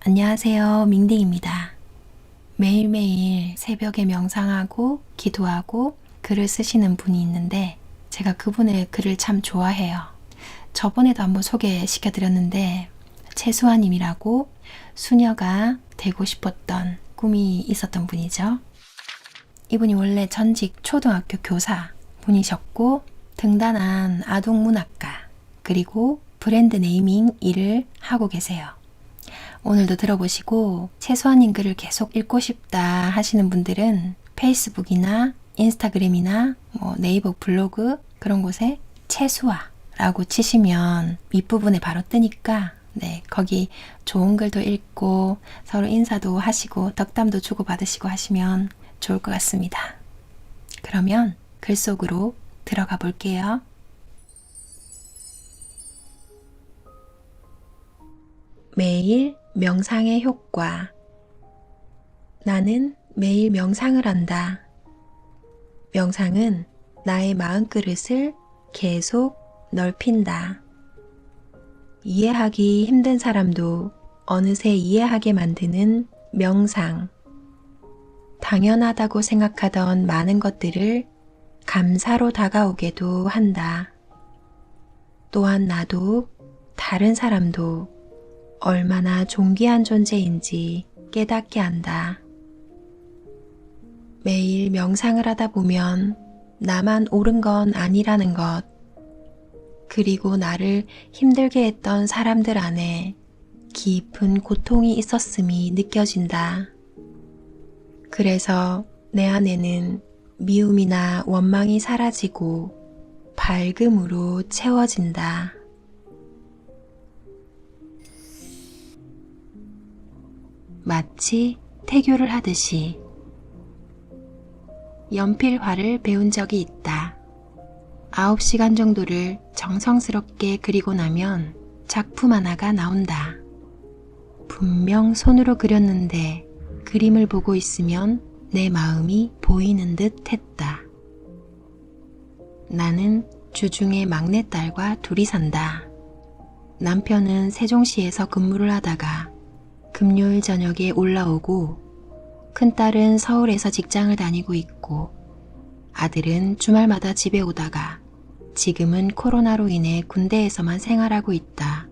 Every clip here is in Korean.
안녕하세요. 밍딩입니다. 매일매일 새벽에 명상하고 기도하고 글을 쓰시는 분이 있는데 제가 그분의 글을 참 좋아해요. 저번에도 한번 소개시켜 드렸는데 최수아님이라고 수녀가 되고 싶었던 꿈이 있었던 분이죠. 이분이 원래 전직 초등학교 교사 분이셨고 등단한 아동문학가 그리고 브랜드 네이밍 일을 하고 계세요. 오늘도 들어보시고 최수아님 글을 계속 읽고 싶다 하시는 분들은 페이스북이나 인스타그램이나 네이버 블로그 그런 곳에 최수아라고 치시면 밑부분에 바로 뜨니까 거기 좋은 글도 읽고 서로 인사도 하시고 덕담도 주고받으시고 하시면 좋을 것 같습니다. 그러면 글 속으로 들어가 볼게요. 매일 명상의 효과. 나는 매일 명상을 한다. 명상은 나의 마음그릇을 계속 넓힌다. 이해하기 힘든 사람도 어느새 이해하게 만드는 명상. 당연하다고 생각하던 많은 것들을 감사로 다가오게도 한다. 또한 나도 다른 사람도 얼마나 존귀한 존재인지 깨닫게 한다. 매일 명상을 하다 보면 나만 옳은 건 아니라는 것, 그리고 나를 힘들게 했던 사람들 안에 깊은 고통이 있었음이 느껴진다. 그래서 내 안에는 미움이나 원망이 사라지고 밝음으로 채워진다. 마치 태교를 하듯이 연필화를 배운 적이 있다. 9시간 정도를 정성스럽게 그리고 나면 작품 하나가 나온다. 분명 손으로 그렸는데 그림을 보고 있으면 내 마음이 보이는 듯 했다. 나는 주중에 막내딸과 둘이 산다. 남편은 세종시에서 근무를 하다가 금요일 저녁에 올라오고 큰딸은 서울에서 직장을 다니고 있고 아들은 주말마다 집에 오다가 지금은 코로나로 인해 군대에서만 생활하고 있다.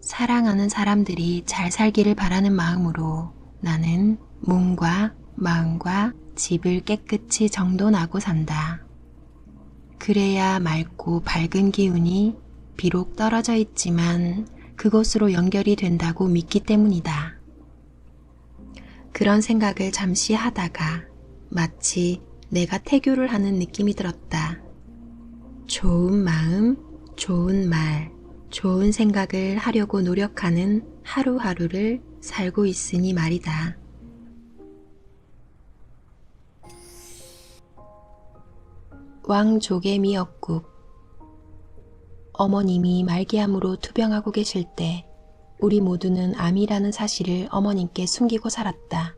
사랑하는 사람들이 잘 살기를 바라는 마음으로 나는 몸과 마음과 집을 깨끗이 정돈하고 산다. 그래야 맑고 밝은 기운이 비록 떨어져 있지만 그곳으로 연결이 된다고 믿기 때문이다. 그런 생각을 잠시 하다가 마치 내가 태교를 하는 느낌이 들었다. 좋은 마음, 좋은 말, 좋은 생각을 하려고 노력하는 하루하루를 살고 있으니 말이다. 왕조개 미역국. 어머님이 말기암으로 투병하고 계실 때 우리 모두는 암이라는 사실을 어머님께 숨기고 살았다.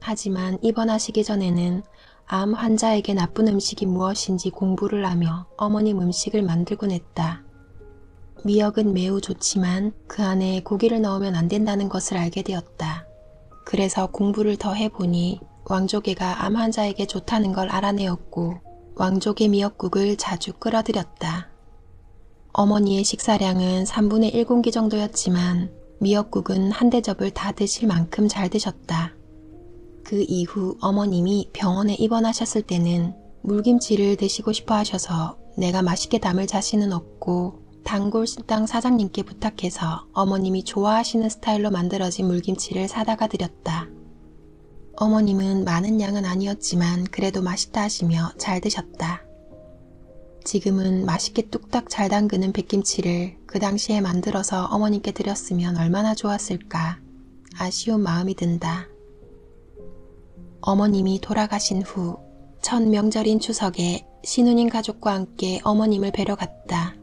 하지만 입원하시기 전에는 암 환자에게 나쁜 음식이 무엇인지 공부를 하며 어머님 음식을 만들곤 했다. 미역은 매우 좋지만 그 안에 고기를 넣으면 안 된다는 것을 알게 되었다. 그래서 공부를 더 해보니 왕조개가 암 환자에게 좋다는 걸 알아내었고 왕조개 미역국을 자주 끓여드렸다. 어머니의 식사량은 3분의 1공기 정도였지만 미역국은 한 대접을 다 드실 만큼 잘 드셨다. 그 이후 어머님이 병원에 입원하셨을 때는 물김치를 드시고 싶어 하셔서 내가 맛있게 담을 자신은 없고 단골 식당 사장님께 부탁해서 어머님이 좋아하시는 스타일로 만들어진 물김치를 사다가 드렸다. 어머님은 많은 양은 아니었지만 그래도 맛있다 하시며 잘 드셨다. 지금은 맛있게 뚝딱 잘 담그는 백김치를 그 당시에 만들어서 어머님께 드렸으면 얼마나 좋았을까 아쉬운 마음이 든다. 어머님이 돌아가신 후 첫 명절인 추석에 신우님 가족과 함께 어머님을 뵈러 갔다.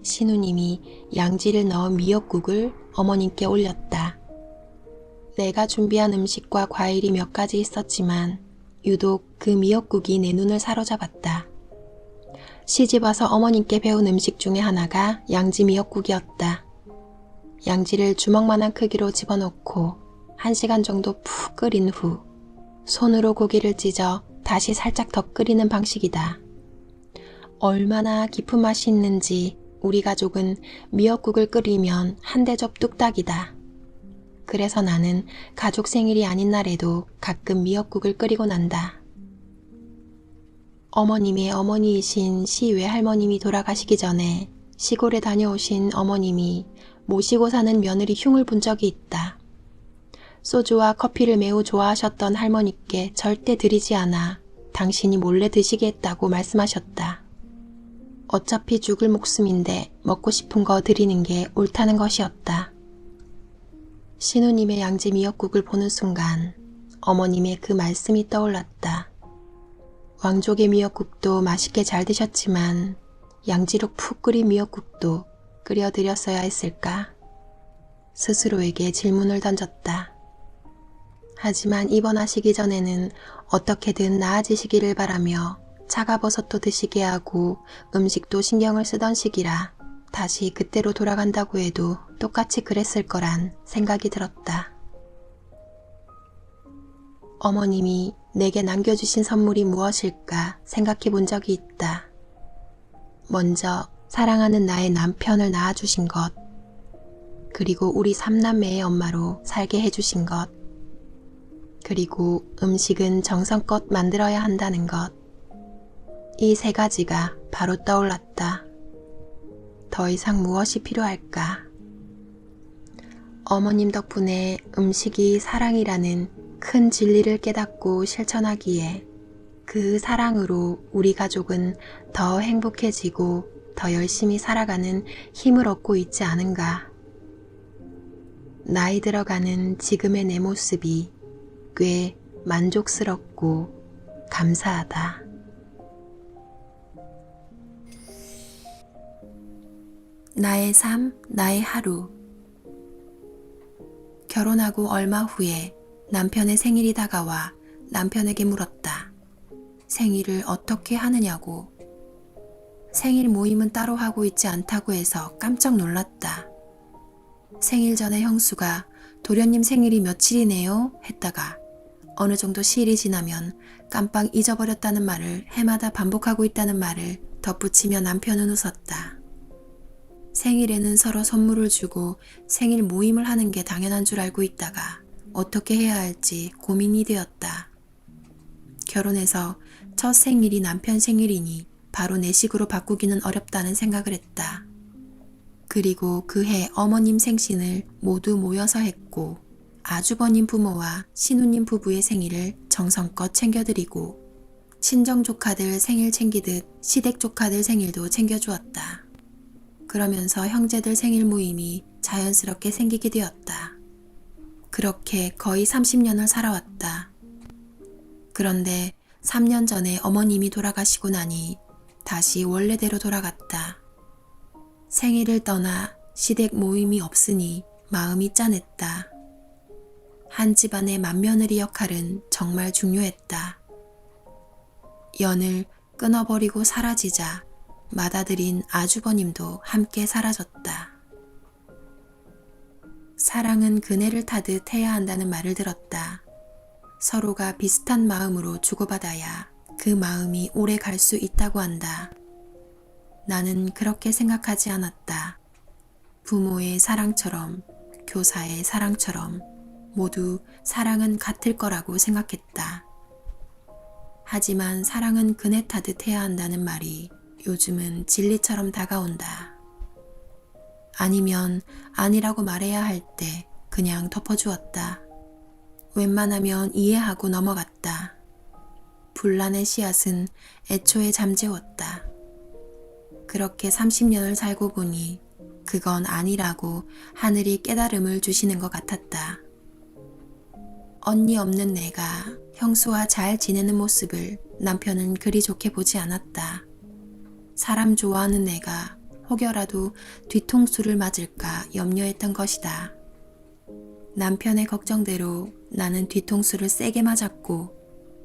신우님이 양지를 넣은 미역국을 어머님께 올렸다. 내가 준비한 음식과 과일이 몇 가지 있었지만 유독 그 미역국이 내 눈을 사로잡았다. 시집 와서 어머님께 배운 음식 중에 하나가 양지 미역국이었다. 양지를 주먹만한 크기로 집어넣고 1시간 정도 푹 끓인 후 손으로 고기를 찢어 다시 살짝 더 끓이는 방식이다. 얼마나 깊은 맛이 있는지 우리 가족은 미역국을 끓이면 한 대접 뚝딱이다. 그래서 나는 가족 생일이 아닌 날에도 가끔 미역국을 끓이고 난다. 어머님의 어머니이신 시 외할머님이 돌아가시기 전에 시골에 다녀오신 어머님이 모시고 사는 며느리 흉을 본 적이 있다. 소주와 커피를 매우 좋아하셨던 할머니께 절대 드리지 않아 당신이 몰래 드시게 했다고 말씀하셨다. 어차피 죽을 목숨인데 먹고 싶은 거 드리는 게 옳다는 것이었다. 신우님의 양지 미역국을 보는 순간 어머님의 그 말씀이 떠올랐다. 왕족의 미역국도 맛있게 잘 드셨지만 양지로 푹 끓인 미역국도 끓여드렸어야 했을까? 스스로에게 질문을 던졌다. 하지만 입원하시기 전에는 어떻게든 나아지시기를 바라며 차가버섯도 드시게 하고 음식도 신경을 쓰던 시기라 다시 그때로 돌아간다고 해도 똑같이 그랬을 거란 생각이 들었다. 어머님이 내게 남겨주신 선물이 무엇일까 생각해 본 적이 있다. 먼저 사랑하는 나의 남편을 낳아주신 것, 그리고 우리 3남매의 엄마로 살게 해주신 것, 그리고 음식은 정성껏 만들어야 한다는 것. 이 3가지가 바로 떠올랐다. 더 이상 무엇이 필요할까? 어머님 덕분에 음식이 사랑이라는 큰 진리를 깨닫고 실천하기에 그 사랑으로 우리 가족은 더 행복해지고 더 열심히 살아가는 힘을 얻고 있지 않은가. 나이 들어가는 지금의 내 모습이 꽤 만족스럽고 감사하다. 나의 삶, 나의 하루. 결혼하고 얼마 후에 남편의 생일이 다가와 남편에게 물었다. 생일을 어떻게 하느냐고. 생일 모임은 따로 하고 있지 않다고 해서 깜짝 놀랐다. 생일 전에 형수가 도련님 생일이 며칠이네요 했다가 어느 정도 시일이 지나면 깜빡 잊어버렸다는 말을 해마다 반복하고 있다는 말을 덧붙이며 남편은 웃었다. 생일에는 서로 선물을 주고 생일 모임을 하는 게 당연한 줄 알고 있다가 어떻게 해야 할지 고민이 되었다. 결혼해서 첫 생일이 남편 생일이니 바로 내 식으로 바꾸기는 어렵다는 생각을 했다. 그리고 그해 어머님 생신을 모두 모여서 했고 아주버님 부모와 신우님 부부의 생일을 정성껏 챙겨드리고 친정 조카들 생일 챙기듯 시댁 조카들 생일도 챙겨주었다. 그러면서 형제들 생일 모임이 자연스럽게 생기게 되었다. 그렇게 거의 30년을 살아왔다. 그런데 3년 전에 어머님이 돌아가시고 나니 다시 원래대로 돌아갔다. 생일을 떠나 시댁 모임이 없으니 마음이 짠했다. 한 집안의 맏며느리 역할은 정말 중요했다. 연을 끊어버리고 사라지자 맏아들인 아주버님도 함께 사라졌다. 사랑은 그네를 타듯 해야 한다는 말을 들었다. 서로가 비슷한 마음으로 주고받아야 그 마음이 오래 갈 수 있다고 한다. 나는 그렇게 생각하지 않았다. 부모의 사랑처럼 교사의 사랑처럼 모두 사랑은 같을 거라고 생각했다. 하지만 사랑은 그네 타듯 해야 한다는 말이 요즘은 진리처럼 다가온다. 아니면 아니라고 말해야 할 때 그냥 덮어주었다. 웬만하면 이해하고 넘어갔다. 분란의 씨앗은 애초에 잠재웠다. 그렇게 30년을 살고 보니 그건 아니라고 하늘이 깨달음을 주시는 것 같았다. 언니 없는 내가 형수와 잘 지내는 모습을 남편은 그리 좋게 보지 않았다. 사람 좋아하는 내가 혹여라도 뒤통수를 맞을까 염려했던 것이다. 남편의 걱정대로 나는 뒤통수를 세게 맞았고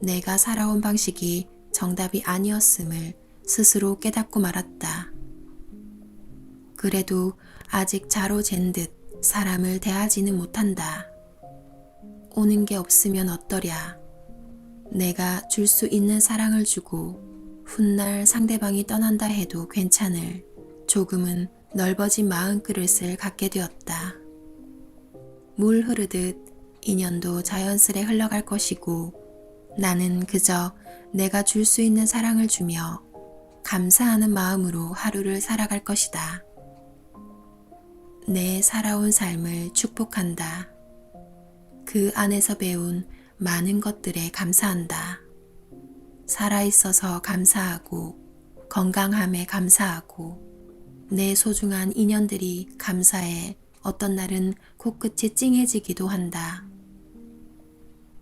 내가 살아온 방식이 정답이 아니었음을 스스로 깨닫고 말았다. 그래도 아직 자로 잰 듯 사람을 대하지는 못한다. 오는 게 없으면 어떠랴. 내가 줄 수 있는 사랑을 주고 훗날 상대방이 떠난다 해도 괜찮을 조금은 넓어진 마음그릇을 갖게 되었다. 물 흐르듯 인연도 자연스레 흘러갈 것이고 나는 그저 내가 줄 수 있는 사랑을 주며 감사하는 마음으로 하루를 살아갈 것이다. 내 살아온 삶을 축복한다. 그 안에서 배운 많은 것들에 감사한다. 살아있어서 감사하고 건강함에 감사하고 내 소중한 인연들이 감사해 어떤 날은 코끝이 찡해지기도 한다.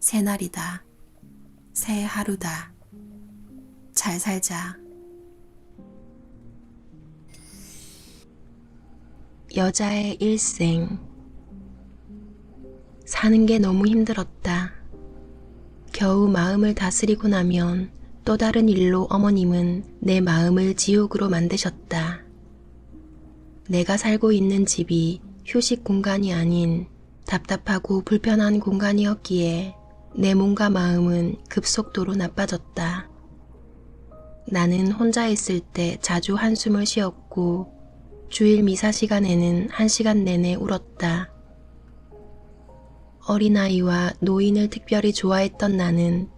새날이다. 새 하루다. 잘 살자. 여자의 일생. 사는 게 너무 힘들었다. 겨우 마음을 다스리고 나면 또 다른 일로 어머님은 내 마음을 지옥으로 만드셨다. 내가 살고 있는 집이 휴식 공간이 아닌 답답하고 불편한 공간이었기에 내 몸과 마음은 급속도로 나빠졌다. 나는 혼자 있을 때 자주 한숨을 쉬었고 주일 미사 시간에는 1시간 내내 울었다. 어린아이와 노인을 특별히 좋아했던 나는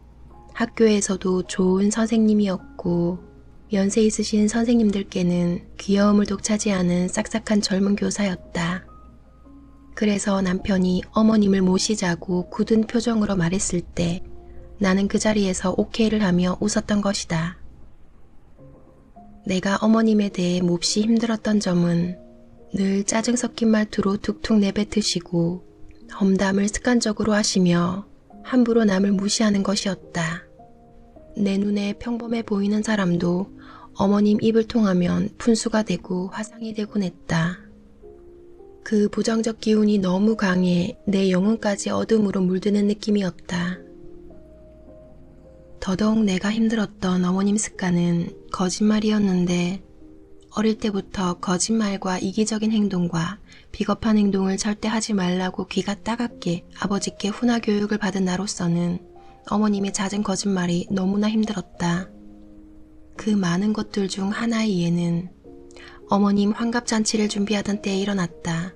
학교에서도 좋은 선생님이었고 연세 있으신 선생님들께는 귀여움을 독차지하는 싹싹한 젊은 교사였다. 그래서 남편이 어머님을 모시자고 굳은 표정으로 말했을 때 나는 그 자리에서 오케이를 하며 웃었던 것이다. 내가 어머님에 대해 몹시 힘들었던 점은 늘 짜증 섞인 말투로 툭툭 내뱉으시고 험담을 습관적으로 하시며 함부로 남을 무시하는 것이었다. 내 눈에 평범해 보이는 사람도 어머님 입을 통하면 분수가 되고 화상이 되곤 했다. 그 부정적 기운이 너무 강해 내 영혼까지 어둠으로 물드는 느낌이었다. 더더욱 내가 힘들었던 어머님 습관은 거짓말이었는데 어릴 때부터 거짓말과 이기적인 행동과 비겁한 행동을 절대 하지 말라고 귀가 따갑게 아버지께 훈화 교육을 받은 나로서는 어머님의 잦은 거짓말이 너무나 힘들었다. 그 많은 것들 중 하나의 예는 어머님 환갑잔치를 준비하던 때에 일어났다.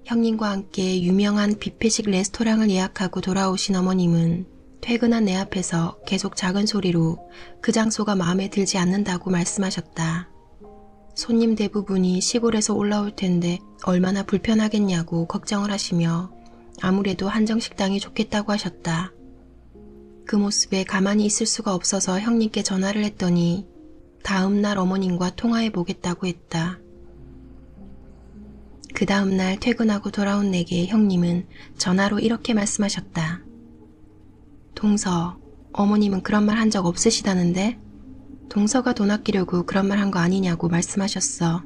형님과 함께 유명한 뷔페식 레스토랑을 예약하고 돌아오신 어머님은 퇴근한 내 앞에서 계속 작은 소리로 그 장소가 마음에 들지 않는다고 말씀하셨다. 손님 대부분이 시골에서 올라올 텐데 얼마나 불편하겠냐고 걱정을 하시며 아무래도 한정식당이 좋겠다고 하셨다. 그 모습에 가만히 있을 수가 없어서 형님께 전화를 했더니 다음 날 어머님과 통화해 보겠다고 했다. 그 다음 날 퇴근하고 돌아온 내게 형님은 전화로 이렇게 말씀하셨다. 동서, 어머님은 그런 말 한 적 없으시다는데? 동서가 돈 아끼려고 그런 말 한 거 아니냐고 말씀하셨어.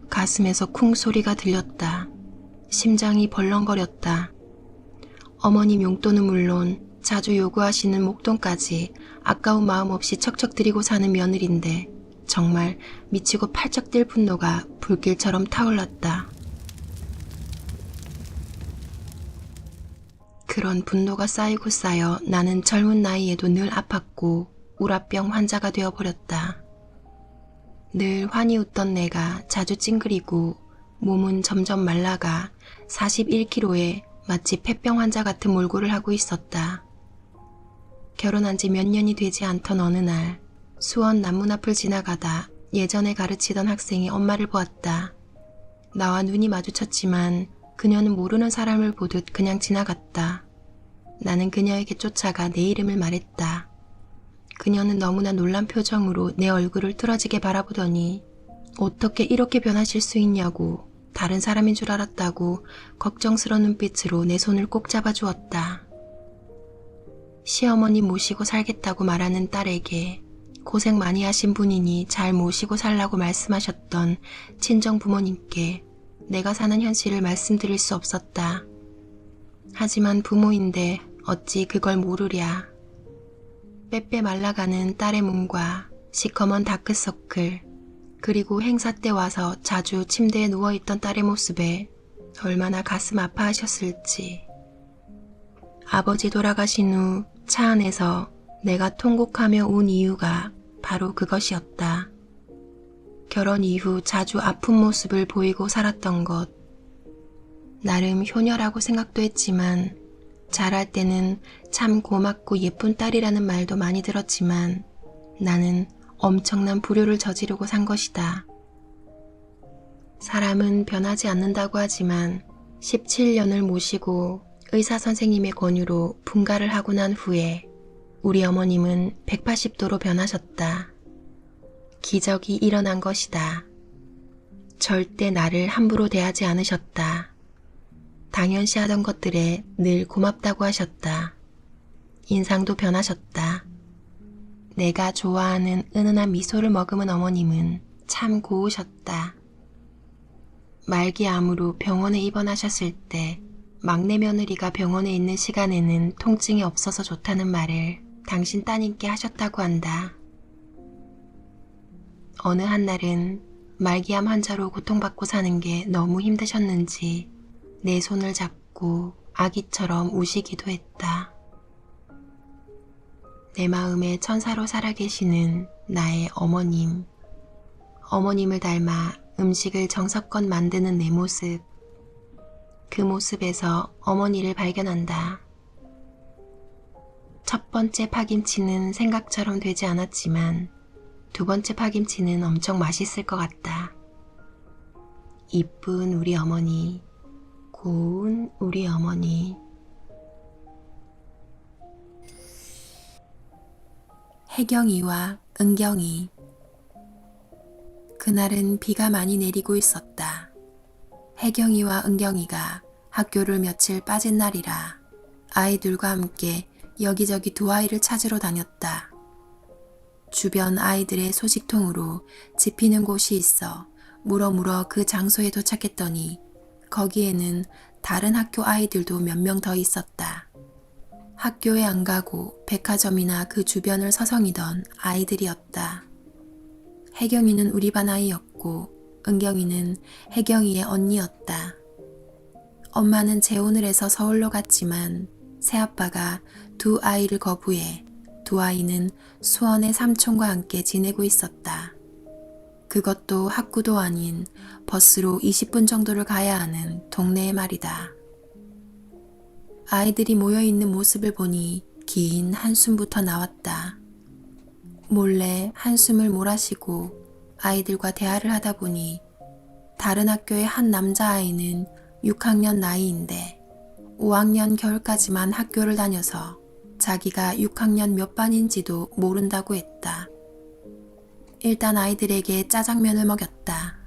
가슴에서 쿵 소리가 들렸다. 심장이 벌렁거렸다. 어머님 용돈은 물론 자주 요구하시는 목돈까지 아까운 마음 없이 척척 드리고 사는 며느리인데 정말 미치고 팔쩍 뛸 분노가 불길처럼 타올랐다. 그런 분노가 쌓이고 쌓여 나는 젊은 나이에도 늘 아팠고 우라병 환자가 되어버렸다. 늘 환히 웃던 내가 자주 찡그리고 몸은 점점 말라가 41kg에 마치 폐병 환자 같은 몰골을 하고 있었다. 결혼한 지 몇 년이 되지 않던 어느 날 수원 남문 앞을 지나가다 예전에 가르치던 학생이 엄마를 보았다. 나와 눈이 마주쳤지만 그녀는 모르는 사람을 보듯 그냥 지나갔다. 나는 그녀에게 쫓아가 내 이름을 말했다. 그녀는 너무나 놀란 표정으로 내 얼굴을 뚫어지게 바라보더니 어떻게 이렇게 변하실 수 있냐고 다른 사람인 줄 알았다고 걱정스러운 눈빛으로 내 손을 꼭 잡아주었다. 시어머니 모시고 살겠다고 말하는 딸에게 고생 많이 하신 분이니 잘 모시고 살라고 말씀하셨던 친정 부모님께 내가 사는 현실을 말씀드릴 수 없었다. 하지만 부모인데 어찌 그걸 모르랴. 빼빼 말라가는 딸의 몸과 시커먼 다크서클, 그리고 행사 때 와서 자주 침대에 누워있던 딸의 모습에 얼마나 가슴 아파하셨을지. 아버지 돌아가신 후 차 안에서 내가 통곡하며 운 이유가 바로 그것이었다. 결혼 이후 자주 아픈 모습을 보이고 살았던 것. 나름 효녀라고 생각도 했지만 자랄 때는 참 고맙고 예쁜 딸이라는 말도 많이 들었지만 나는 엄청난 불효를 저지르고 산 것이다. 사람은 변하지 않는다고 하지만 17년을 모시고 의사 선생님의 권유로 분가를 하고 난 후에 우리 어머님은 180도로 변하셨다. 기적이 일어난 것이다. 절대 나를 함부로 대하지 않으셨다. 당연시하던 것들에 늘 고맙다고 하셨다. 인상도 변하셨다. 내가 좋아하는 은은한 미소를 머금은 어머님은 참 고우셨다. 말기암으로 병원에 입원하셨을 때 막내 며느리가 병원에 있는 시간에는 통증이 없어서 좋다는 말을 당신 따님께 하셨다고 한다. 어느 한날은 말기암 환자로 고통받고 사는 게 너무 힘드셨는지 내 손을 잡고 아기처럼 우시기도 했다. 내 마음에 천사로 살아계시는 나의 어머님. 어머님을 닮아 음식을 정성껏 만드는 내 모습. 그 모습에서 어머니를 발견한다. 첫 번째 파김치는 생각처럼 되지 않았지만 두 번째 파김치는 엄청 맛있을 것 같다. 이쁜 우리 어머니, 고운 우리 어머니. 혜경이와 은경이. 그날은 비가 많이 내리고 있었다. 혜경이와 은경이가 학교를 며칠 빠진 날이라 아이들과 함께 여기저기 두 아이를 찾으러 다녔다. 주변 아이들의 소식통으로 지피는 곳이 있어 물어물어 그 장소에 도착했더니 거기에는 다른 학교 아이들도 몇 명 더 있었다. 학교에 안 가고 백화점이나 그 주변을 서성이던 아이들이었다. 혜경이는 우리 반 아이였고 은경이는 혜경이의 언니였다. 엄마는 재혼을 해서 서울로 갔지만 새아빠가 두 아이를 거부해 두 아이는 수원의 삼촌과 함께 지내고 있었다. 그것도 학구도 아닌 버스로 20분 정도를 가야 하는 동네의 말이다. 아이들이 모여있는 모습을 보니 긴 한숨부터 나왔다. 몰래 한숨을 몰아쉬고 아이들과 대화를 하다 보니 다른 학교의 한 남자아이는 6학년 나이인데 5학년 겨울까지만 학교를 다녀서 자기가 6학년 몇 반인지도 모른다고 했다. 일단 아이들에게 짜장면을 먹였다.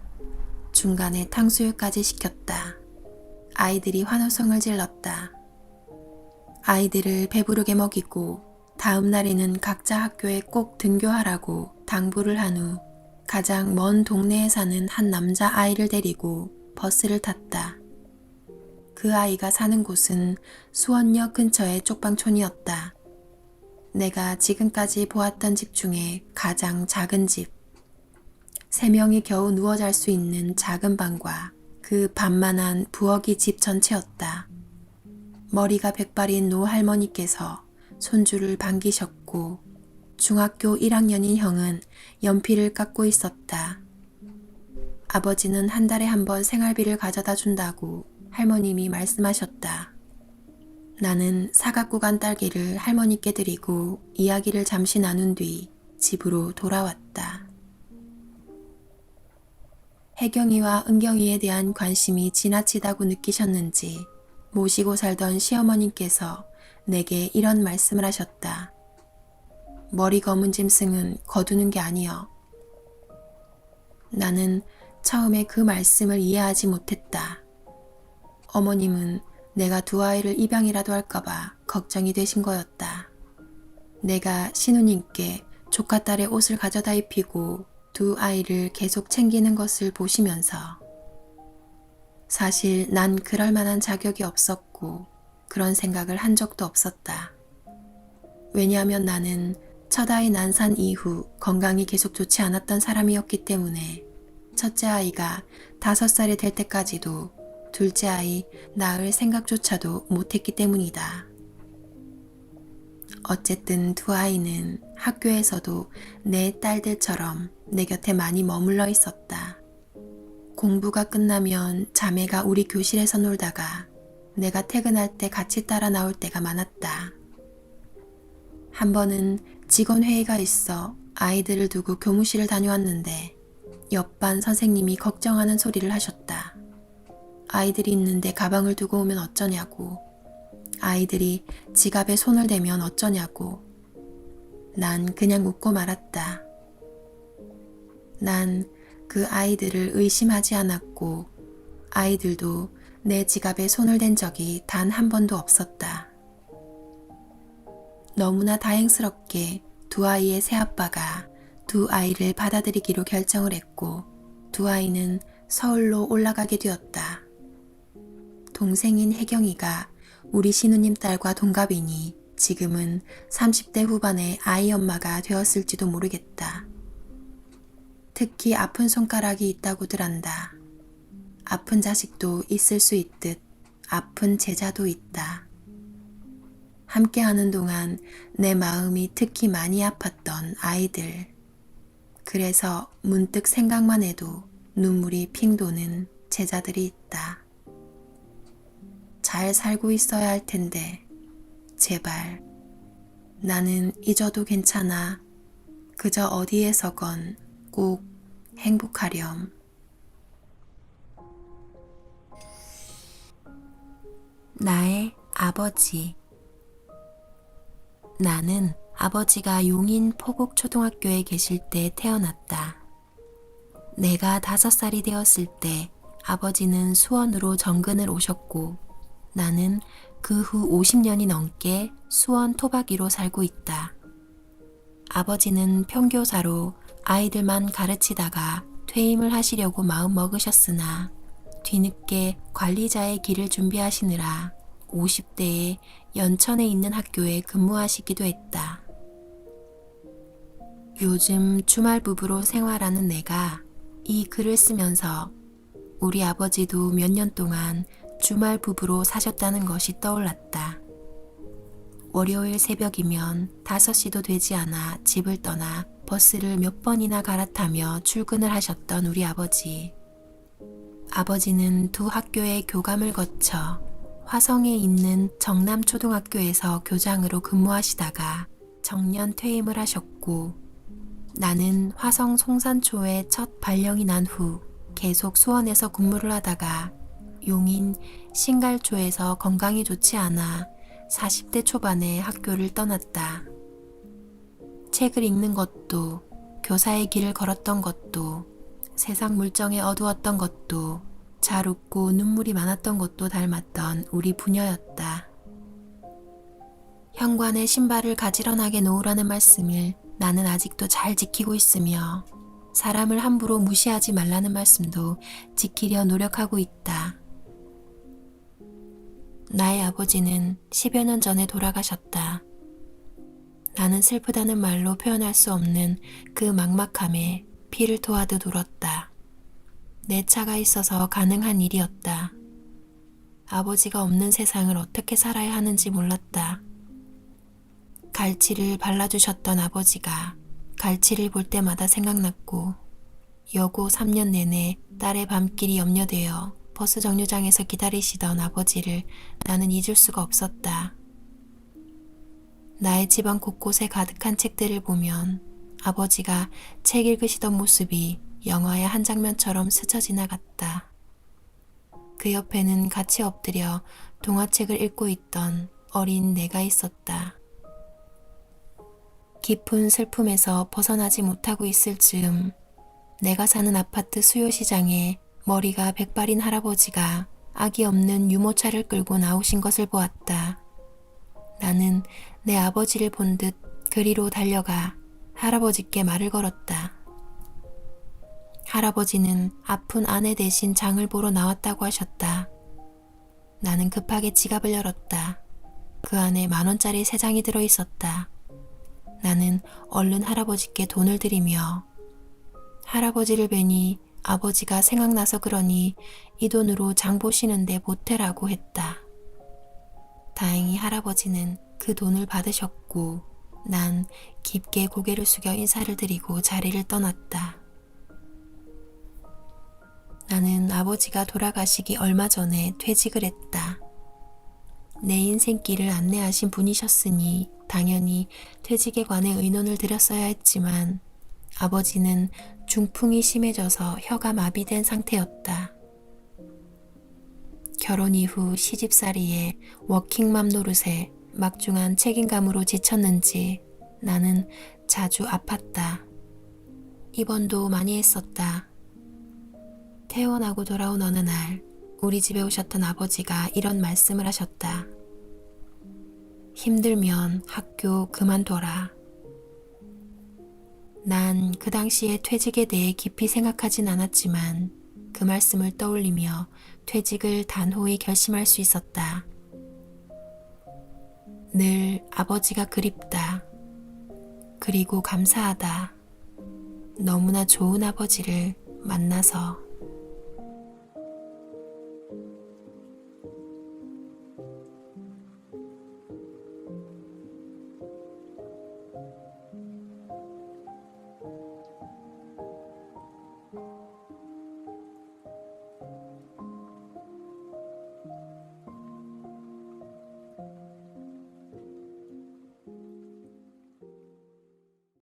중간에 탕수육까지 시켰다. 아이들이 환호성을 질렀다. 아이들을 배부르게 먹이고 다음 날에는 각자 학교에 꼭 등교하라고 당부를 한 후 가장 먼 동네에 사는 한 남자 아이를 데리고 버스를 탔다. 그 아이가 사는 곳은 수원역 근처의 쪽방촌이었다. 내가 지금까지 보았던 집 중에 가장 작은 집. 3명이 겨우 누워 잘 수 있는 작은 방과 그 반만한 부엌이 집 전체였다. 머리가 백발인 노 할머니께서 손주를 반기셨고 중학교 1학년인 형은 연필을 깎고 있었다. 아버지는 한 달에 한 번 생활비를 가져다 준다고 할머님이 말씀하셨다. 나는 사갖고 간 딸기를 할머니께 드리고 이야기를 잠시 나눈 뒤 집으로 돌아왔다. 혜경이와 은경이에 대한 관심이 지나치다고 느끼셨는지 모시고 살던 시어머님께서 내게 이런 말씀을 하셨다. 머리 검은 짐승은 거두는 게 아니여. 나는 처음에 그 말씀을 이해하지 못했다. 어머님은 내가 두 아이를 입양이라도 할까봐 걱정이 되신 거였다. 내가 신우님께 조카딸의 옷을 가져다 입히고 두 아이를 계속 챙기는 것을 보시면서 사실 난 그럴 만한 자격이 없었고 그런 생각을 한 적도 없었다. 왜냐하면 나는 첫 아이 난산 이후 건강이 계속 좋지 않았던 사람이었기 때문에 첫째 아이가 5살이 될 때까지도 둘째 아이 낳을 생각조차도 못했기 때문이다. 어쨌든 두 아이는 학교에서도 내 딸들처럼 내 곁에 많이 머물러 있었다. 공부가 끝나면 자매가 우리 교실에서 놀다가 내가 퇴근할 때 같이 따라 나올 때가 많았다. 한 번은 직원 회의가 있어 아이들을 두고 교무실을 다녀왔는데 옆반 선생님이 걱정하는 소리를 하셨다. 아이들이 있는데 가방을 두고 오면 어쩌냐고, 아이들이 지갑에 손을 대면 어쩌냐고. 난 그냥 웃고 말았다. 난 그 아이들을 의심하지 않았고 아이들도 내 지갑에 손을 댄 적이 단 한 번도 없었다. 너무나 다행스럽게 두 아이의 새아빠가 두 아이를 받아들이기로 결정을 했고 두 아이는 서울로 올라가게 되었다. 동생인 혜경이가 우리 신우님 딸과 동갑이니 지금은 30대 후반의 아이 엄마가 되었을지도 모르겠다. 특히 아픈 손가락이 있다고들 한다. 아픈 자식도 있을 수 있듯 아픈 제자도 있다. 함께하는 동안 내 마음이 특히 많이 아팠던 아이들. 그래서 문득 생각만 해도 눈물이 핑 도는 제자들이 있다. 잘 살고 있어야 할 텐데 제발 나는 잊어도 괜찮아. 그저 어디에서건 꼭 행복하렴. 나의 아버지. 나는 아버지가 용인 포곡초등학교에 계실 때 태어났다. 내가 5살이 되었을 때 아버지는 수원으로 정근을 오셨고 나는 그 후 50년이 넘게 수원 토박이로 살고 있다. 아버지는 평교사로 아이들만 가르치다가 퇴임을 하시려고 마음 먹으셨으나 뒤늦게 관리자의 길을 준비하시느라 50대에 연천에 있는 학교에 근무하시기도 했다. 요즘 주말 부부로 생활하는 내가 이 글을 쓰면서 우리 아버지도 몇 년 동안 주말 부부로 사셨다는 것이 떠올랐다. 월요일 새벽이면 5시도 되지 않아 집을 떠나 버스를 몇 번이나 갈아타며 출근을 하셨던 우리 아버지. 아버지는 두 학교의 교감을 거쳐 화성에 있는 정남초등학교에서 교장으로 근무하시다가 정년 퇴임을 하셨고 나는 화성 송산초에 첫 발령이 난 후 계속 수원에서 근무를 하다가 용인 신갈초에서 건강이 좋지 않아 40대 초반에 학교를 떠났다. 책을 읽는 것도 교사의 길을 걸었던 것도 세상 물정에 어두웠던 것도 잘 웃고 눈물이 많았던 것도 닮았던 우리 부녀였다. 현관에 신발을 가지런하게 놓으라는 말씀을 나는 아직도 잘 지키고 있으며 사람을 함부로 무시하지 말라는 말씀도 지키려 노력하고 있다. 나의 아버지는 10여 년 전에 돌아가셨다. 나는 슬프다는 말로 표현할 수 없는 그 막막함에 피를 토하듯 울었다. 내 차가 있어서 가능한 일이었다. 아버지가 없는 세상을 어떻게 살아야 하는지 몰랐다. 갈치를 발라주셨던 아버지가 갈치를 볼 때마다 생각났고 여고 3년 내내 딸의 밤길이 염려되어 버스 정류장에서 기다리시던 아버지를 나는 잊을 수가 없었다. 나의 집안 곳곳에 가득한 책들을 보면 아버지가 책 읽으시던 모습이 영화의 한 장면처럼 스쳐 지나갔다. 그 옆에는 같이 엎드려 동화책을 읽고 있던 어린 내가 있었다. 깊은 슬픔에서 벗어나지 못하고 있을 즈음 내가 사는 아파트 수요시장에 머리가 백발인 할아버지가 아기 없는 유모차를 끌고 나오신 것을 보았다. 나는 내 아버지를 본 듯 그리로 달려가 할아버지께 말을 걸었다. 할아버지는 아픈 아내 대신 장을 보러 나왔다고 하셨다. 나는 급하게 지갑을 열었다. 그 안에 10,000원짜리 3장이 들어있었다. 나는 얼른 할아버지께 돈을 드리며 할아버지를 뵈니 아버지가 생각나서 그러니 이 돈으로 장 보시는데 보태라고 했다. 다행히 할아버지는 그 돈을 받으셨고 난 깊게 고개를 숙여 인사를 드리고 자리를 떠났다. 나는 아버지가 돌아가시기 얼마 전에 퇴직을 했다. 내 인생길을 안내하신 분이셨으니 당연히 퇴직에 관해 의논을 드렸어야 했지만 아버지는 중풍이 심해져서 혀가 마비된 상태였다. 결혼 이후 시집살이에 워킹맘 노릇에 막중한 책임감으로 지쳤는지 나는 자주 아팠다. 입원도 많이 했었다. 퇴원하고 돌아온 어느 날 우리 집에 오셨던 아버지가 이런 말씀을 하셨다. 힘들면 학교 그만둬라. 난 그 당시에 퇴직에 대해 깊이 생각하진 않았지만 그 말씀을 떠올리며 퇴직을 단호히 결심할 수 있었다. 늘 아버지가 그립다. 그리고 감사하다. 너무나 좋은 아버지를 만나서.